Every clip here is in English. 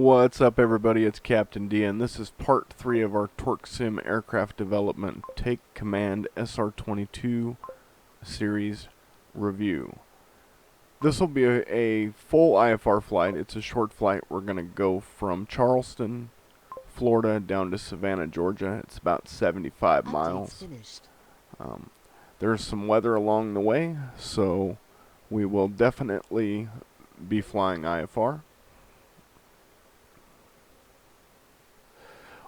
What's up, everybody? It's Captain D, and this is part 3 of our TorqueSim aircraft development Take Command SR22 series review. This will be a full IFR flight. It's a short flight. We're going to go from Charleston, Florida, down to Savannah, Georgia. It's about 75 miles. There's some weather along the way, so we will definitely be flying IFR.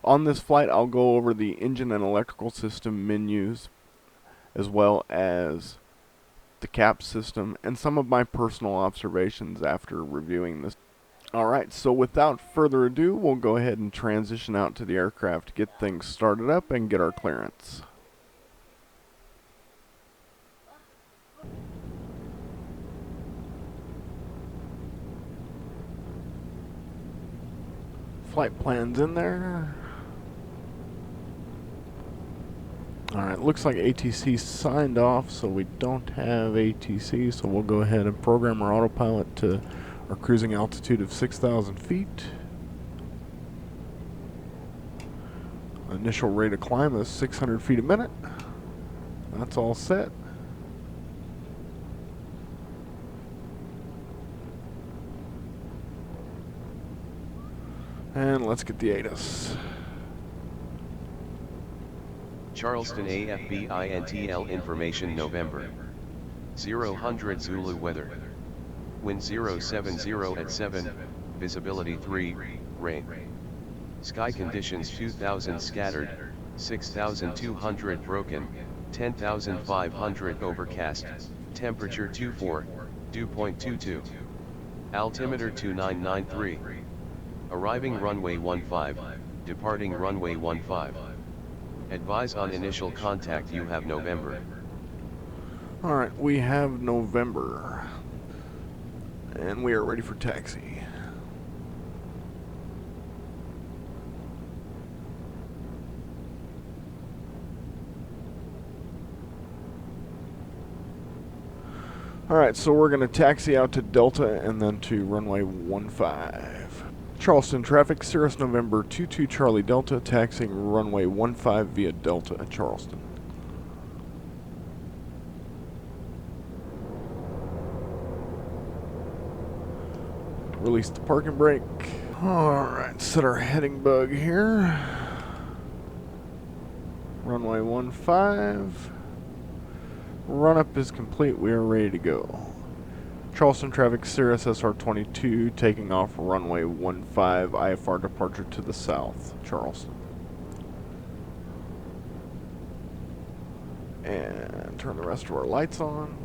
On this flight, I'll go over the engine and electrical system menus, as well as the C.A.P.S system, and some of my personal observations after reviewing this. Alright, so without further ado, we'll go ahead and transition out to the aircraft to get things started up and get our clearance. Flight plan's in there. Alright, looks like ATC signed off, so we don't have ATC, so we'll go ahead and program our autopilot to our cruising altitude of 6,000 feet. Initial rate of climb is 600 feet a minute. That's all set. And let's get the ATIS. Charleston AFBINTL information November 000 Zulu weather. Wind 070 at 7, visibility 3, rain. Sky conditions 2,000 scattered, 6,200 broken, 10,500 overcast, temperature 24, dew point 22. Altimeter 2993. Arriving runway 15, departing runway 15. Advise on initial contact. You have November. Alright, we have November. And we are ready for taxi. Alright, so we're going to taxi out to Delta and then to runway 15. Charleston traffic, Cirrus November 22 Charlie Delta, taxiing runway 15 via Delta at Charleston. Release the parking brake. Alright, set our heading bug here. Runway 15. Run up is complete, we are ready to go. Charleston traffic, Cirrus SR22, taking off runway 15, IFR departure to the south, Charleston. And turn the rest of our lights on.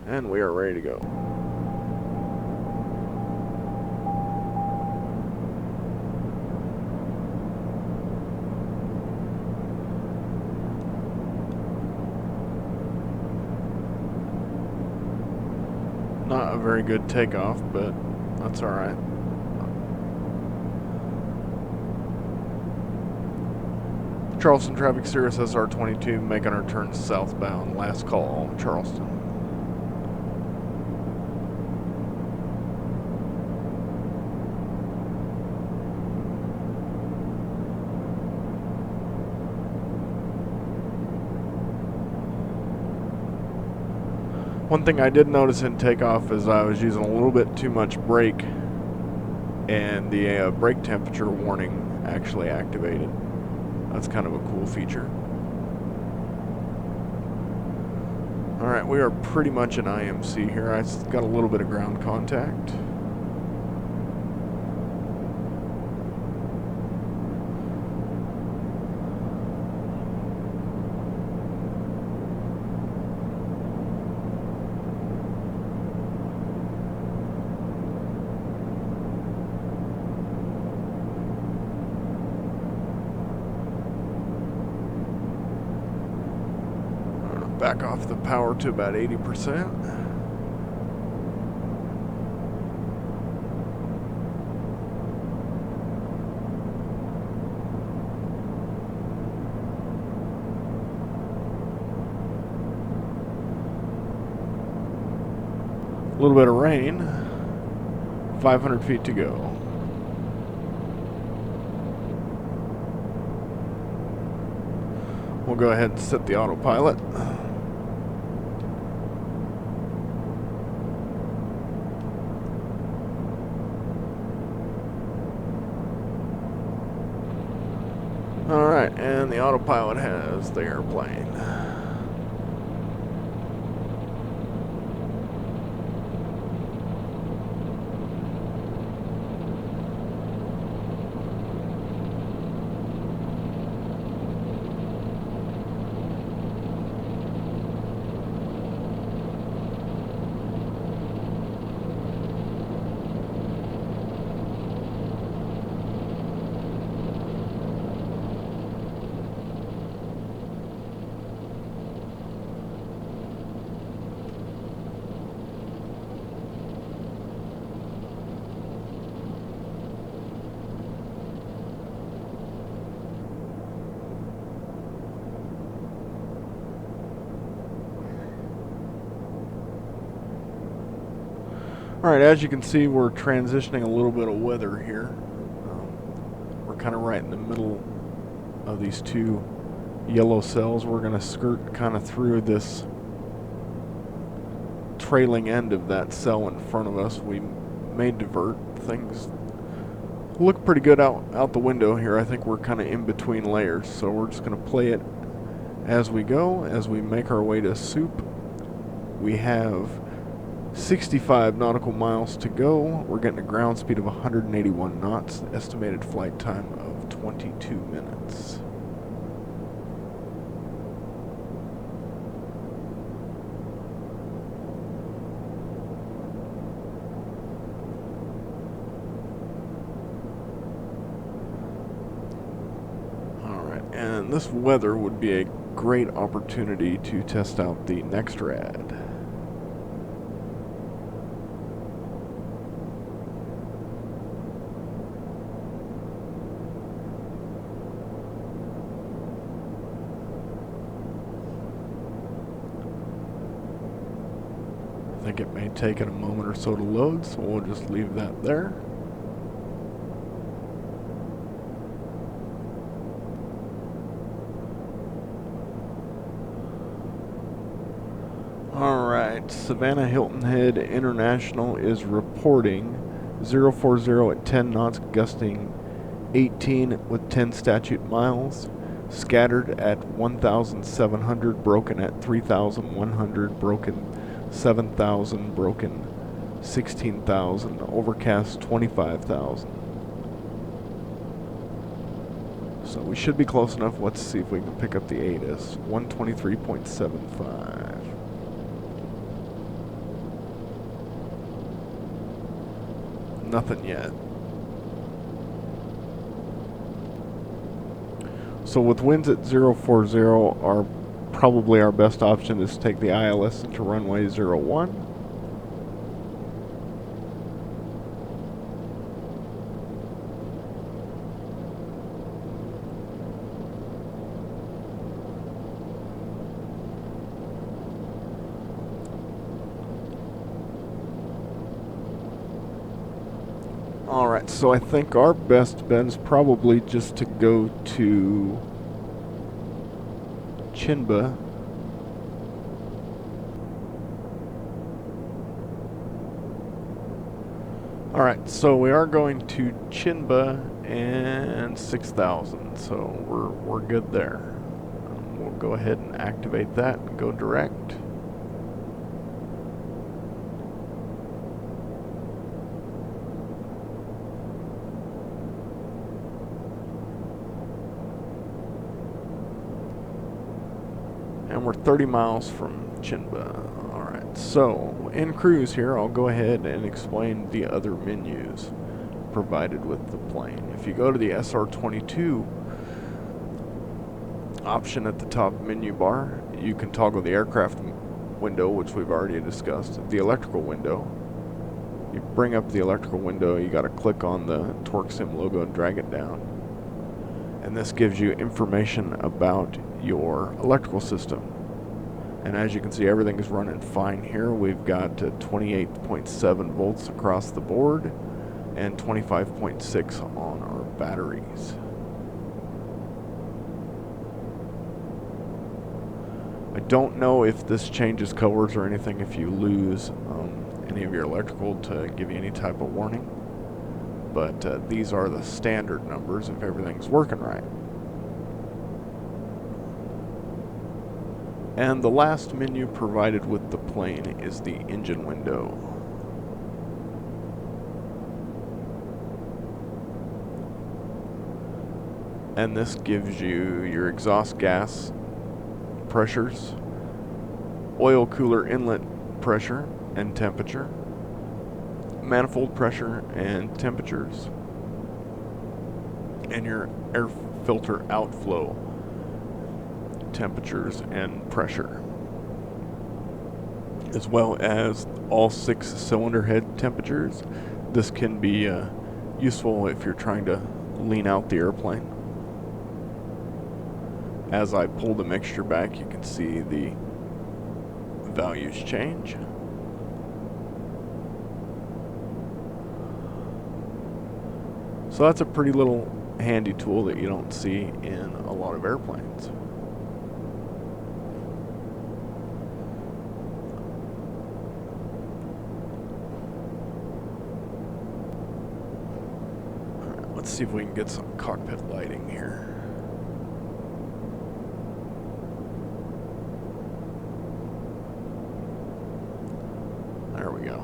And we are ready to go. Not a very good takeoff, but that's alright. Charleston traffic, Cirrus SR22, making our turn southbound. Last call, Charleston. One thing I did notice in takeoff is I was using a little bit too much brake, and the brake temperature warning actually activated. That's kind of a cool feature. Alright, we are pretty much in IMC here. I got a little bit of ground contact. Back off the power to about 80%. A little bit of rain. 500 feet to go. We'll go ahead and set the autopilot. Alright, and the autopilot has the airplane. Alright, as you can see, we're transitioning a little bit of weather here. We're kind of right in the middle of these two yellow cells. We're going to skirt kind of through this trailing end of that cell in front of us. We may divert. Things look pretty good out the window here. I think we're kind of in between layers, so we're just going to play it as we go, as we make our way to C.A.P. We have 65 nautical miles to go. We're getting a ground speed of 181 knots, estimated flight time of 22 minutes. Alright, and this weather would be a great opportunity to test out the next rad. I think it may take it a moment or so to load, so we'll just leave that there. Alright, Savannah Hilton Head International is reporting 040 at 10 knots, gusting 18 with 10 statute miles, scattered at 1,700, broken at 3,100, broken 7,000, broken 16,000, overcast 25,000. So we should be close enough. Let's see if we can pick up the ATIS. 123.75. Nothing yet. So with winds at 040, probably our best option is to take the ILS into runway 01. Alright, so I think our best bet is probably just to go to Chinba. Alright, so we are going to Chinba and 6,000, so we're good there. We'll go ahead and activate that and go direct. And we're 30 miles from Chinba. Alright, so in cruise here, I'll go ahead and explain the other menus provided with the plane. If you go to the SR22 option at the top menu bar, you can toggle the aircraft window, which we've already discussed, the electrical window. You bring up the electrical window, you got to click on the TorqueSim logo and drag it down. And this gives you information about your electrical system. And as you can see, everything is running fine here. We've got 28.7 volts across the board and 25.6 on our batteries. I don't know if this changes colors or anything if you lose any of your electrical to give you any type of warning. But these are the standard numbers if everything's working right. And the last menu provided with the plane is the engine window. And this gives you your exhaust gas pressures, oil cooler inlet pressure and temperature, manifold pressure and temperatures, and your air filter outflow temperatures and pressure, as well as all 6 cylinder head temperatures. This can be useful if you're trying to lean out the airplane. As I pull the mixture back, you can see the values change. So that's a pretty little handy tool that you don't see in a lot of airplanes. Alright, let's see if we can get some cockpit lighting here. There we go.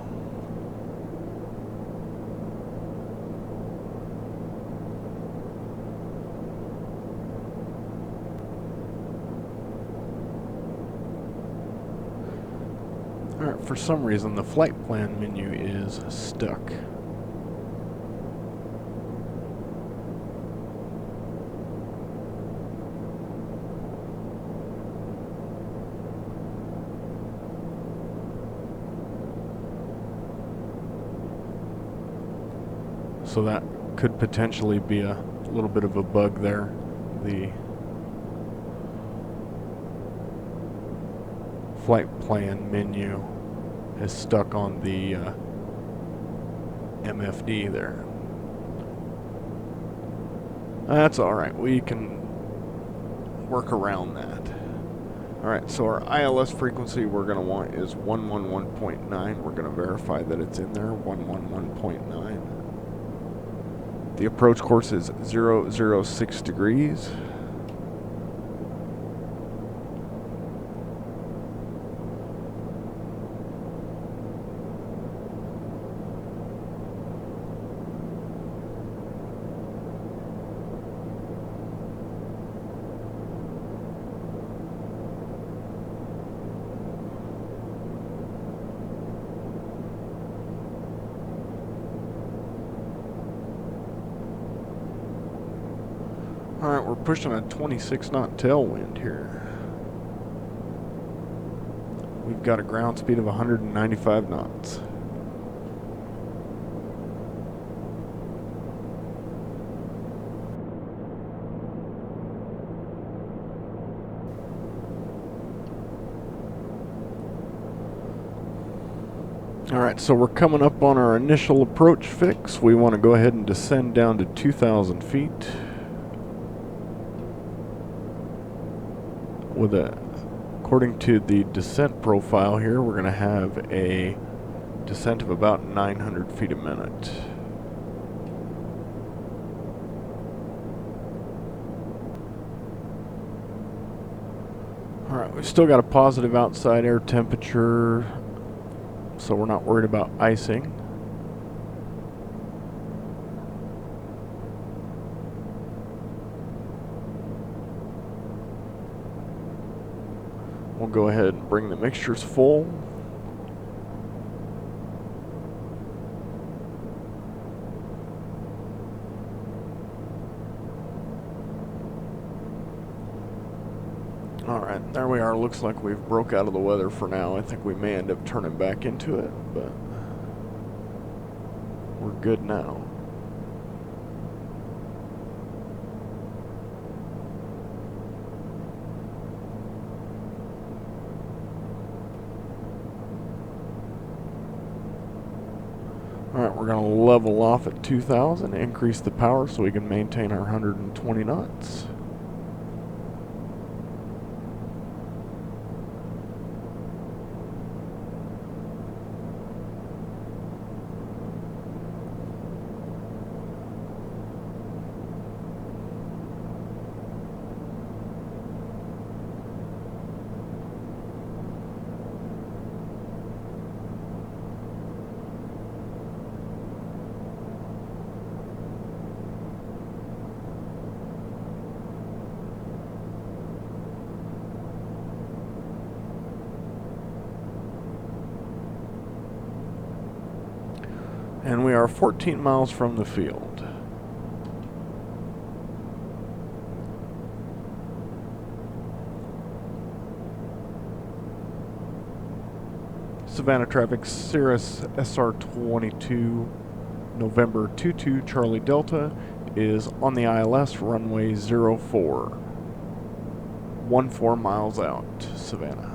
Alright, for some reason the flight plan menu is stuck. So that could potentially be a little bit of a bug there. The flight plan menu is stuck on the MFD there. That's alright, we can work around that. Alright, so our ILS frequency we're going to want is 111.9. We're going to verify that it's in there, 111.9. The approach course is 006 degrees. Alright, we're pushing a 26 knot tailwind here. We've got a ground speed of 195 knots. Alright, so we're coming up on our initial approach fix. We want to go ahead and descend down to 2,000 feet. According to the descent profile here, we're going to have a descent of about 900 feet a minute. Alright, we've still got a positive outside air temperature, so we're not worried about icing. We'll go ahead and bring the mixtures full. Alright, there we are. Looks like we've broke out of the weather for now. I think we may end up turning back into it, but we're good now. Alright, we're going to level off at 2,000, increase the power so we can maintain our 120 knots. And we are 14 miles from the field. Savannah traffic, Cirrus SR22, November 22 Charlie Delta is on the ILS runway 04, 14 miles out, Savannah.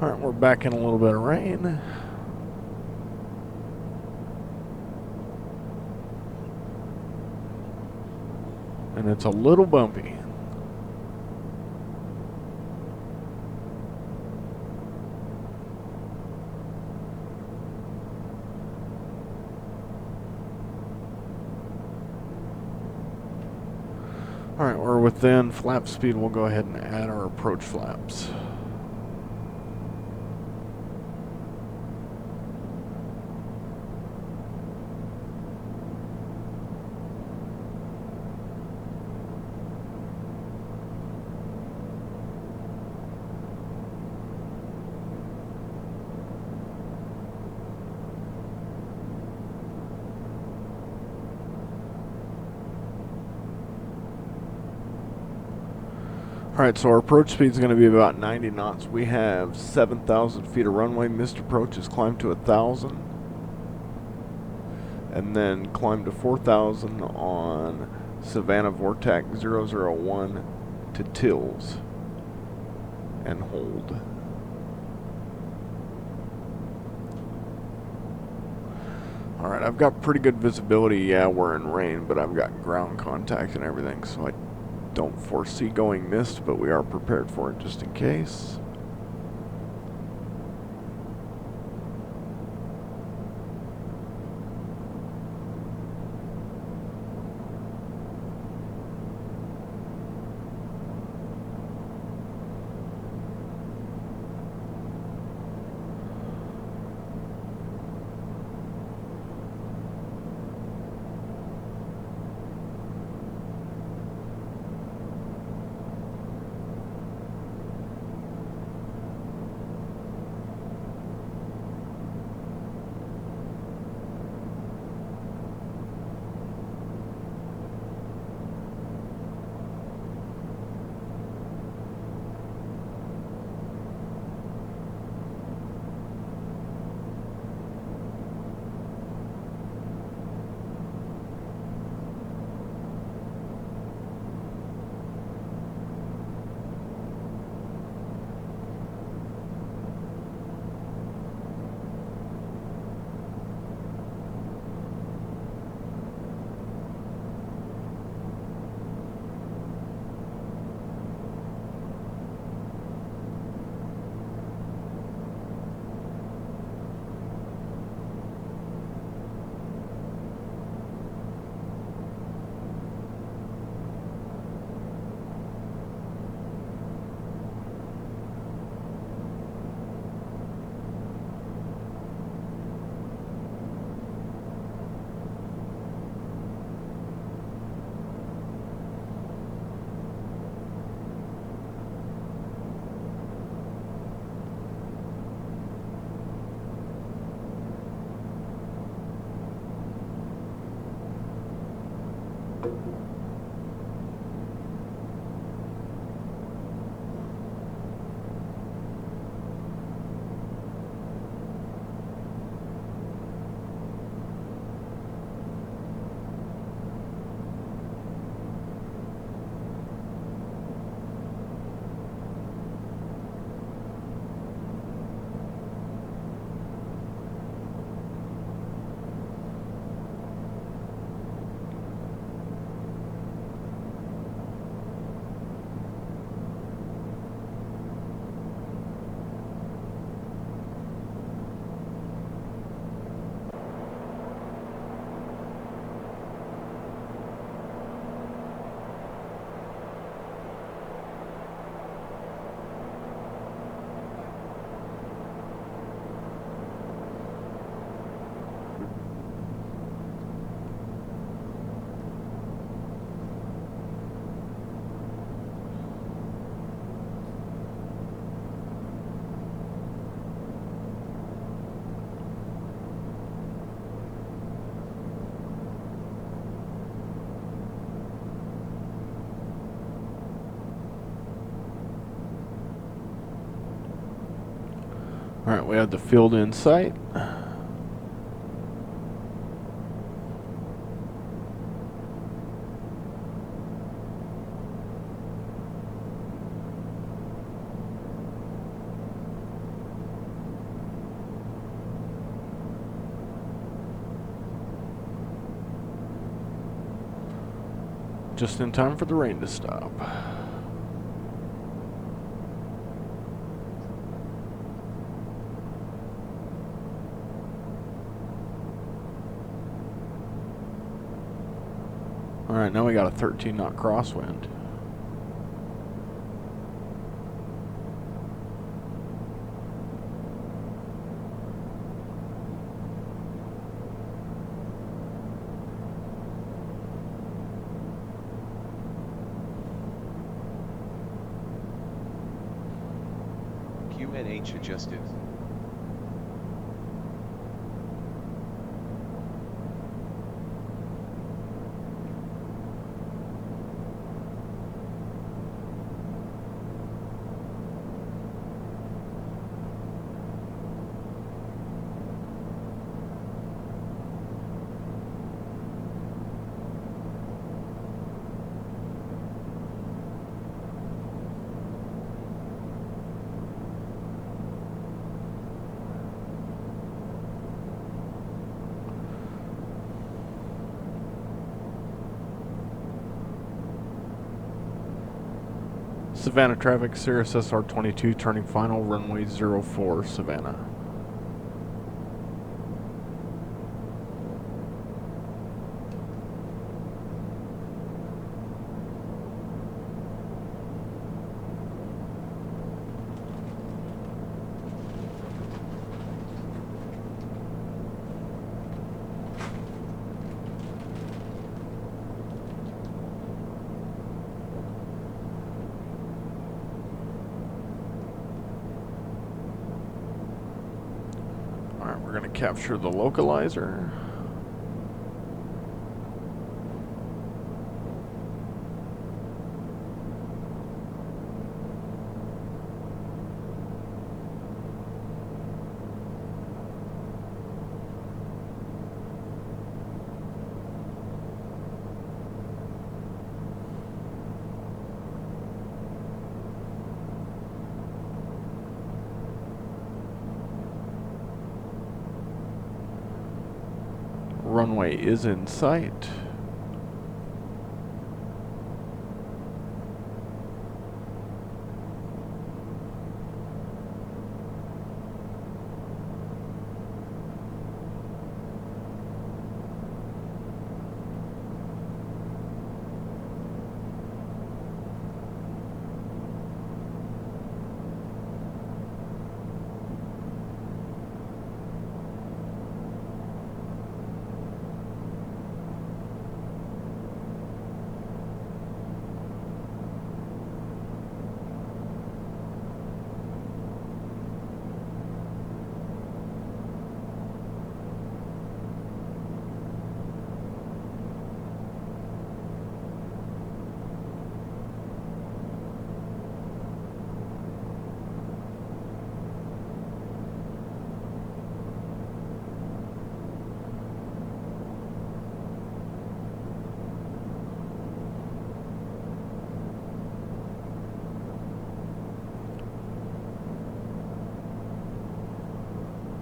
Alright, we're back in a little bit of rain. And it's a little bumpy. Alright, we're within flap speed. We'll go ahead and add our approach flaps. Alright, so our approach speed is going to be about 90 knots. We have 7,000 feet of runway. Missed approach is climbed to 1,000. And then climb to 4,000 on Savannah Vortex 001 to Tills. And hold. Alright, I've got pretty good visibility. Yeah, we're in rain, but I've got ground contact and everything, so I don't foresee going missed, but we are prepared for it just in case. Alright, we have the field in sight. Just in time for the rain to stop. Alright, now we got a 13 knot crosswind. QNH adjusted. Savannah traffic, Cirrus SR22 turning final, runway 04, Savannah. Alright, we're going to capture the localizer. Runway is in sight.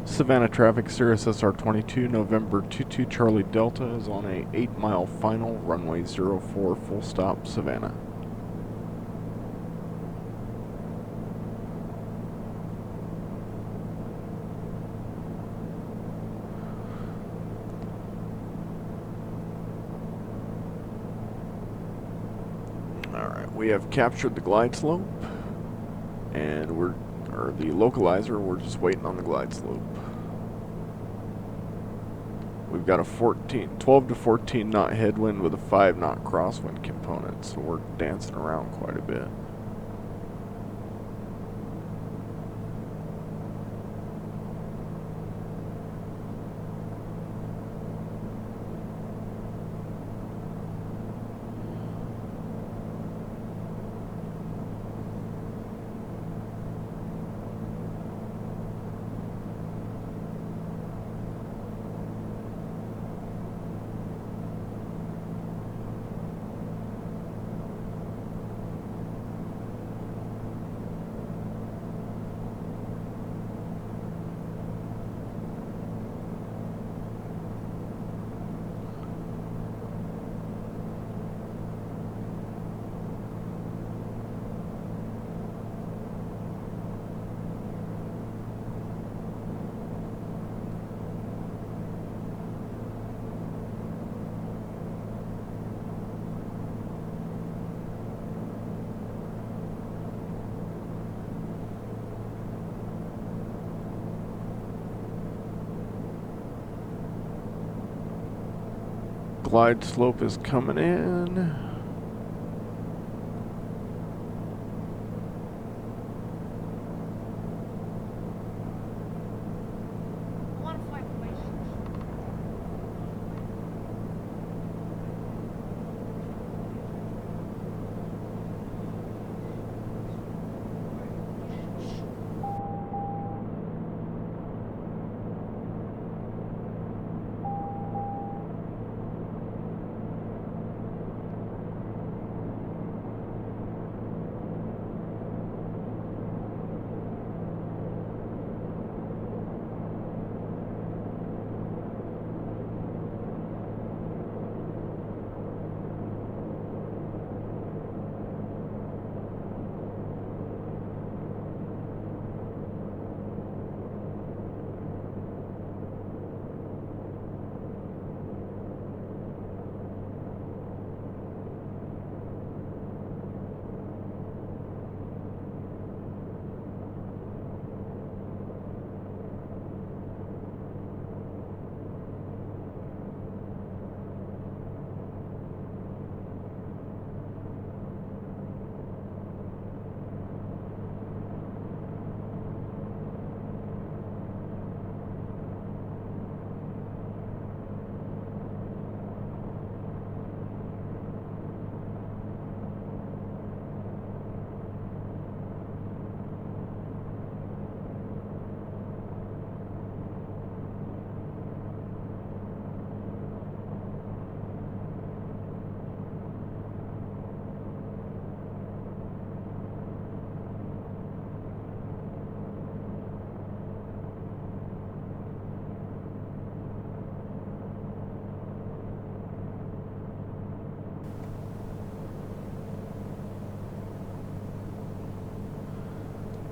Savannah traffic, Cirrus SR22, November 22 Charlie Delta is on a 8-mile final, runway 04, full stop, Savannah. Alright, we have captured the glide slope, and the localizer, we're just waiting on the glide slope. We've got a 12 to 14 knot headwind with a 5 knot crosswind component, so we're dancing around quite a bit. glide slope is coming in.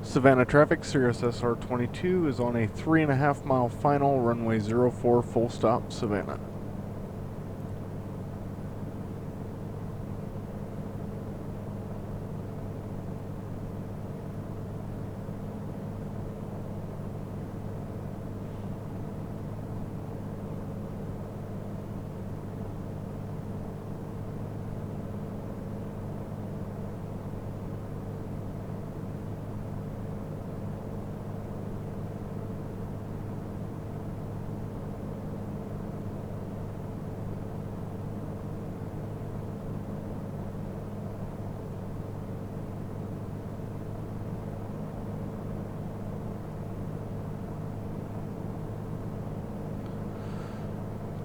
Savannah traffic, Cirrus SR22 is on a 3.5 mile final, runway 04, full stop, Savannah.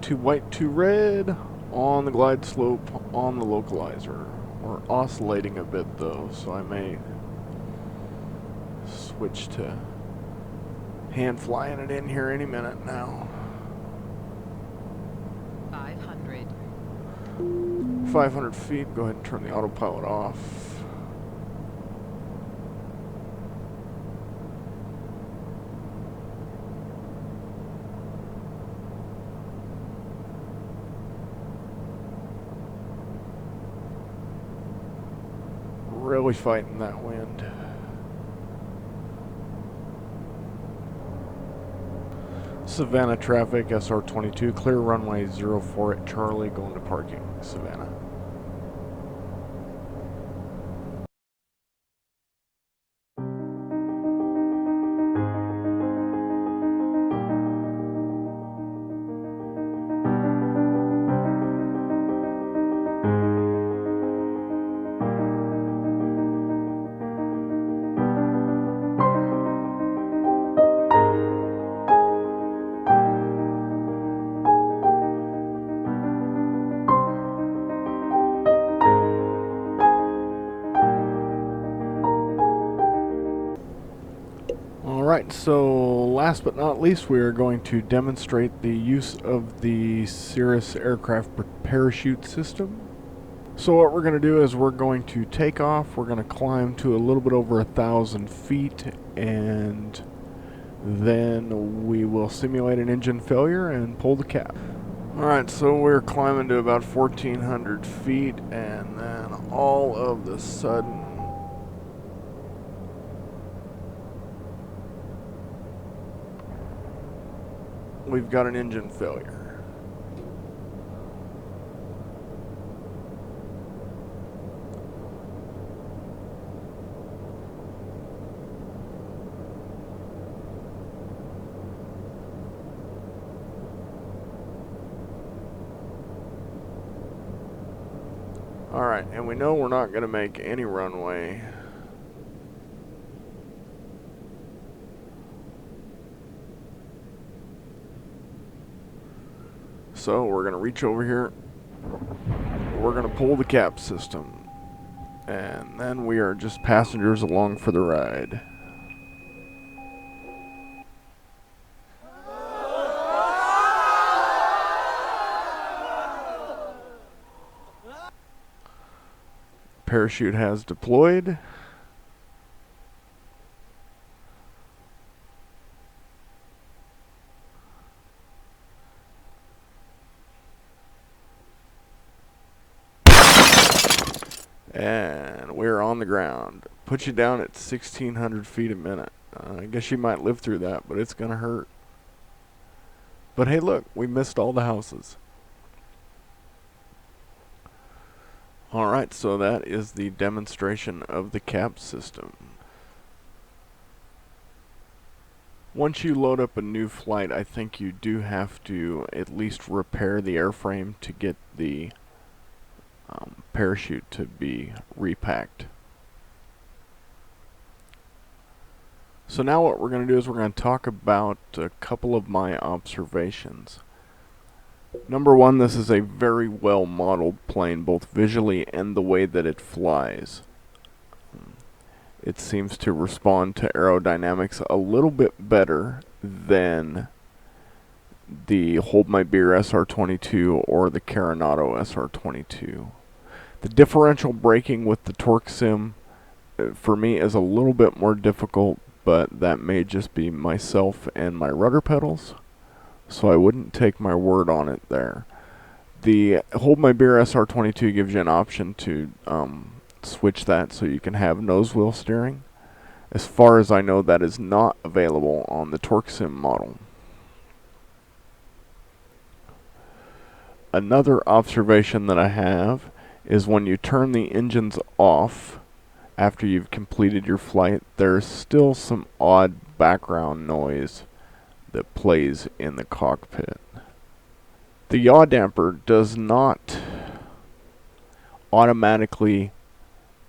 To white to red on the glide slope on the localizer. We're oscillating a bit though, so I may switch to hand flying it in here any minute now. 500 feet, go ahead and turn the autopilot off. Really fighting that wind. Savannah traffic, SR22, clear runway 04 at Charlie, going to parking, Savannah. Alright, so last but not least, we are going to demonstrate the use of the Cirrus aircraft parachute system. So what we're going to do is we're going to take off, we're going to climb to a little bit over 1,000 feet, and then we will simulate an engine failure and pull the cap. Alright, so we're climbing to about 1,400 feet, and then all of a sudden we've got an engine failure. Alright, and we know we're not going to make any runway. So we're going to reach over here. We're going to pull the C.A.P.S system. And then we are just passengers along for the ride. Parachute has deployed. And we're on the ground. Put you down at 1,600 feet a minute. I guess you might live through that, but it's gonna hurt. But hey, look, we missed all the houses. Alright, so that is the demonstration of the C.A.P.S system. Once you load up a new flight, I think you do have to at least repair the airframe to get the parachute to be repacked. So now what we're going to do is we're going to talk about a couple of my observations. Number one, this is a very well modeled plane, both visually and the way that it flies. It seems to respond to aerodynamics a little bit better than the Hold My Beer SR22 or the Coronado SR22. The differential braking with the TorqueSim for me is a little bit more difficult, but that may just be myself and my rudder pedals, so I wouldn't take my word on it there. The Hold My Beer SR22 gives you an option to switch that so you can have nose wheel steering. As far as I know, that is not available on the TorqueSim model. Another observation that I have is when you turn the engines off after you've completed your flight, there's still some odd background noise that plays in the cockpit. The yaw damper does not automatically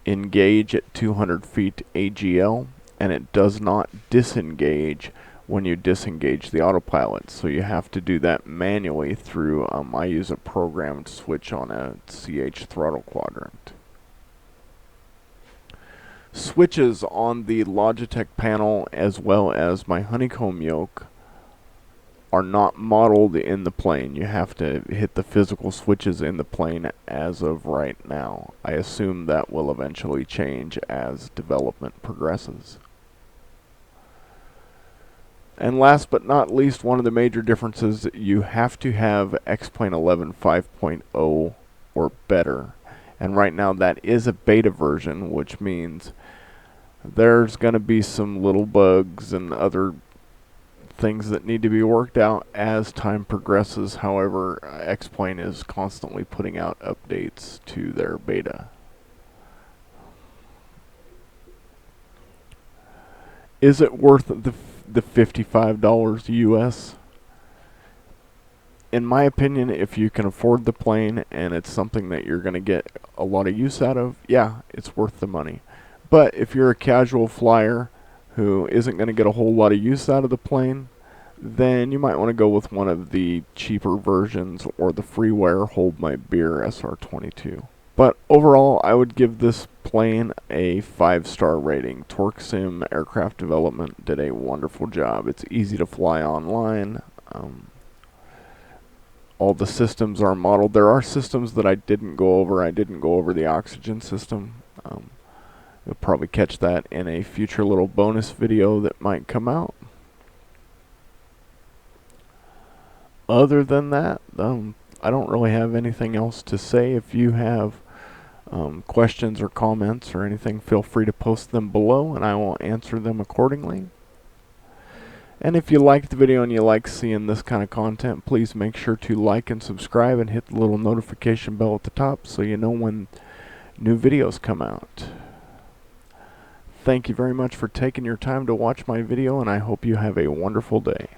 engage at 200 feet AGL, and it does not disengage when you disengage the autopilot, so you have to do that manually through I use a programmed switch on a CH throttle quadrant. Switches on the Logitech panel as well as my honeycomb yoke are not modeled in the plane. You have to hit the physical switches in the plane as of right now. I assume that will eventually change as development progresses. And last but not least, one of the major differences, you have to have X-Plane 11 5.0 or better. And right now that is a beta version, which means there's going to be some little bugs and other things that need to be worked out as time progresses. However, X-Plane is constantly putting out updates to their beta. Is it worth the $55 US? In my opinion, if you can afford the plane and it's something that you're going to get a lot of use out of, yeah, it's worth the money. But if you're a casual flyer who isn't going to get a whole lot of use out of the plane, then you might want to go with one of the cheaper versions or the freeware Hold My Beer SR22. But overall, I would give this plane a 5-star rating. TorqueSim Aircraft Development did a wonderful job. It's easy to fly online. All the systems are modeled. There are systems that I didn't go over. I didn't go over the oxygen system. You'll probably catch that in a future little bonus video that might come out. Other than that, I don't really have anything else to say. If you have questions or comments or anything, feel free to post them below and I will answer them accordingly. And if you liked the video and you like seeing this kind of content, please make sure to like and subscribe and hit the little notification bell at the top so you know when new videos come out. Thank you very much for taking your time to watch my video, and I hope you have a wonderful day.